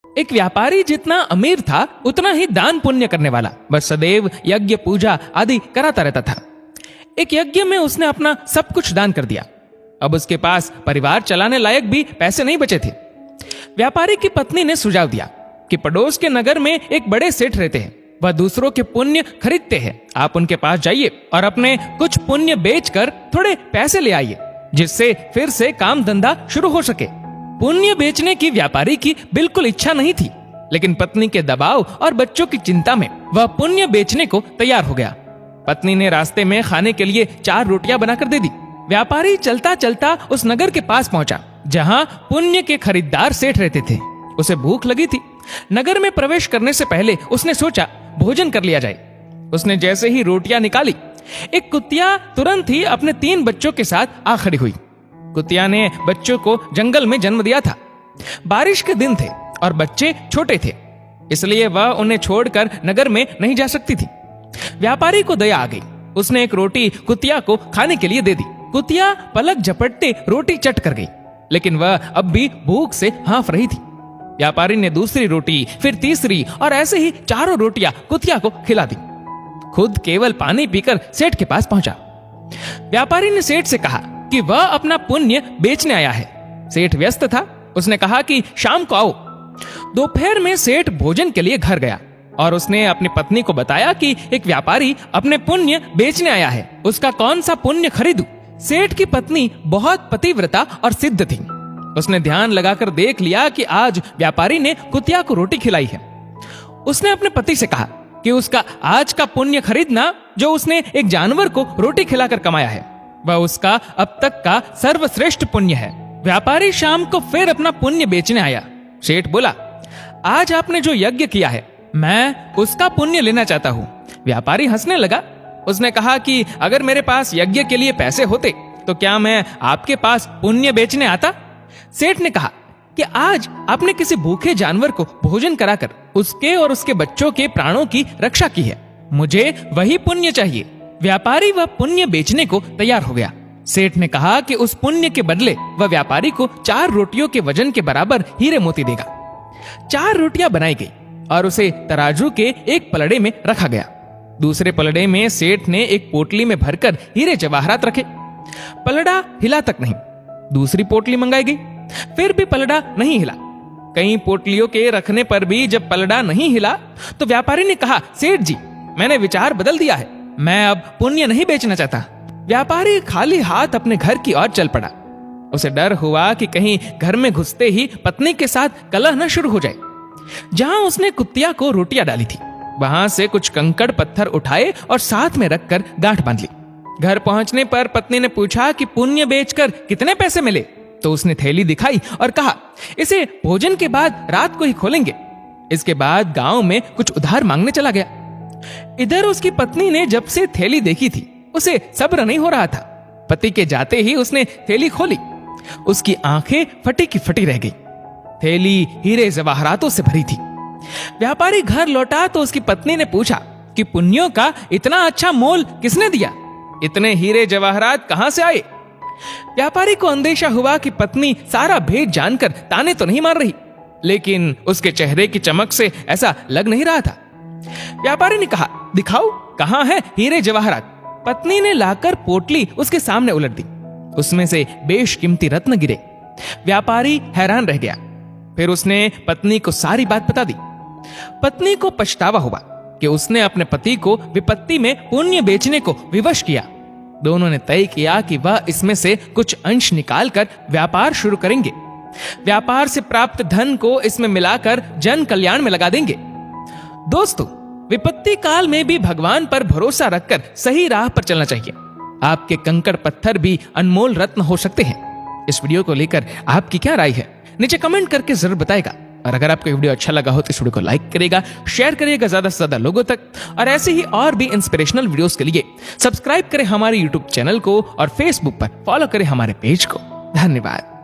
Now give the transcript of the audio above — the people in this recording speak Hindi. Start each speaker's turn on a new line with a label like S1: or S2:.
S1: एक व्यापारी जितना अमीर था उतना ही दान पुण्य करने वाला, बस सदैव यज्ञ पूजा आदि कराता रहता था। एक यज्ञ में उसने अपना सब कुछ दान कर दिया। अब उसके पास परिवार चलाने लायक भी पैसे नहीं बचे थे। व्यापारी की पत्नी ने सुझाव दिया कि पड़ोस के नगर में एक बड़े सेठ रहते हैं, वह दूसरों के पुण्य खरीदते हैं। आप उनके पास जाइए और अपने कुछ पुण्य बेचकर थोड़े पैसे ले आइए, जिससे फिर से काम धंधा शुरू हो सके। पुण्य बेचने की व्यापारी की बिल्कुल इच्छा नहीं थी, लेकिन पत्नी के दबाव और बच्चों की चिंता में वह पुण्य बेचने को तैयार हो गया। पत्नी ने रास्ते में खाने के लिए 4 रोटियां बनाकर दे दी। व्यापारी चलता चलता उस नगर के पास पहुंचा जहां पुण्य के खरीदार सेठ रहते थे। उसे भूख लगी थी। नगर में प्रवेश करने से पहले उसने सोचा भोजन कर लिया जाए। उसने जैसे ही रोटियां निकाली, एक कुतिया तुरंत ही अपने 3 बच्चों के साथ आ खड़ी हुई। कुतिया ने बच्चों को जंगल में जन्म दिया था। बारिश के दिन थे और बच्चे छोटे थे, इसलिए वह उन्हें छोड़कर नगर में नहीं जा सकती थी। व्यापारी को दया आ गई। उसने एक रोटी कुतिया को खाने के लिए दे दी। कुतिया पलक झपटते रोटी चट कर गई, लेकिन वह अब भी भूख से हाँफ रही थी। व्यापारी ने दूसरी रोटी, फिर तीसरी और ऐसे ही 4 रोटियां कुतिया को खिला दी। खुद केवल पानी पीकर सेठ के पास पहुंचा। व्यापारी ने सेठ से कहा कि वह अपना पुण्य बेचने आया है। सेठ व्यस्त था। उसने कहा कि शाम को आओ। दोपहर में सेठ भोजन के लिए घर गया और उसने अपनी पत्नी को बताया कि एक व्यापारी अपने पुण्य बेचने आया है, उसका कौन सा पुण्य खरीदूं। सेठ की पत्नी बहुत पतिव्रता और सिद्ध थी। उसने ध्यान लगाकर देख लिया कि आज व्यापारी ने कुतिया को रोटी खिलाई है। उसने अपने पति से कहा कि उसका आज का पुण्य खरीदना जो उसने एक जानवर को रोटी खिलाकर कमाया है, वह उसका अब तक का सर्वश्रेष्ठ पुण्य है। व्यापारी शाम को फिर अपना पुण्य बेचने आया। सेठ बोला, आज आपने जो यज्ञ किया है, मैं उसका पुण्य लेना चाहता हूँ। व्यापारी हंसने लगा। उसने कहा कि अगर मेरे पास यज्ञ के लिए पैसे होते तो क्या मैं आपके पास पुण्य बेचने आता। सेठ ने कहा कि आज आपने किसी भूखे जानवर को भोजन कराकर उसके और उसके बच्चों के प्राणों की रक्षा की है, मुझे वही पुण्य चाहिए। व्यापारी वह पुण्य बेचने को तैयार हो गया। सेठ ने कहा कि उस पुण्य के बदले वह व्यापारी को 4 रोटियों के वजन के बराबर हीरे मोती देगा। 4 रोटियां बनाई गई और उसे तराजू के एक पलड़े में रखा गया। दूसरे पलड़े में सेठ ने एक पोटली में भरकर हीरे जवाहरात रखे। पलड़ा हिला तक नहीं। दूसरी पोटली मंगाई गई, फिर भी पलड़ा नहीं हिला। कई पोटलियों के रखने पर भी जब पलड़ा नहीं हिला तो व्यापारी ने कहा, सेठ जी, मैंने विचार बदल दिया है, मैं अब पुण्य नहीं बेचना चाहता। व्यापारी खाली हाथ अपने घर की ओर चल पड़ा। उसे डर हुआ कि कहीं घर में घुसते ही पत्नी के साथ कलह न शुरू हो जाए। जहां उसने कुतिया को रोटियां डाली थी, वहां से कुछ कंकड़ पत्थर उठाए और साथ में रखकर गांठ बांध ली। घर पहुंचने पर पत्नी ने पूछा कि पुण्य बेचकर कितने पैसे मिले। तो उसने थैली दिखाई और कहा, इसे भोजन के बाद रात को ही खोलेंगे। इसके बाद गांव में कुछ उधार मांगने चला गया। इधर उसकी पत्नी ने जब से थैली देखी थी, उसे सब्र नहीं हो रहा था। पति के जाते ही उसने थैली खोली। उसकी आंखें फटी की फटी रह गई। थैली हीरे जवाहरातों से भरी थी। व्यापारी घर लौटा तो उसकी पत्नी ने पूछा कि पुण्यों का इतना अच्छा मोल किसने दिया, इतने हीरे जवाहरात कहां से आए। व्यापारी को अंदेशा हुआ कि पत्नी सारा भेद जानकर ताने तो नहीं मार रही, लेकिन उसके चेहरे की चमक से ऐसा लग नहीं रहा था। व्यापारी ने कहा, दिखाओ कहां है हीरे जवाहरात। पत्नी ने लाकर पोटली उसके सामने उलट दी। उसमें से बेशकीमती रत्न गिरे। व्यापारी हैरान रह गया। फिर उसने पत्नी को सारी बात बता दी। पत्नी को पछतावा हुआ कि उसने अपने पति को विपत्ति में पुण्य बेचने को विवश किया। दोनों ने तय किया कि वह इसमें से कुछ अंश निकालकर व्यापार शुरू करेंगे। व्यापार से प्राप्त धन को इसमें मिलाकर जन कल्याण में लगा देंगे। दोस्तों, विपत्ति काल में भी भगवान पर भरोसा रखकर सही राह पर चलना चाहिए। आपके कंकड़ पत्थर भी अनमोल रत्न हो सकते हैं। इस वीडियो को लेकर आपकी क्या राय है, नीचे कमेंट करके जरूर बताएगा। और अगर आपको वीडियो अच्छा लगा हो तो इस वीडियो को लाइक करेगा, शेयर करिएगा ज्यादा से ज्यादा लोगों तक। और ऐसे ही और भी इंस्पिरेशनल वीडियोस के लिए सब्सक्राइब करें हमारे यूट्यूब चैनल को और फेसबुक पर फॉलो करें हमारे पेज को। धन्यवाद।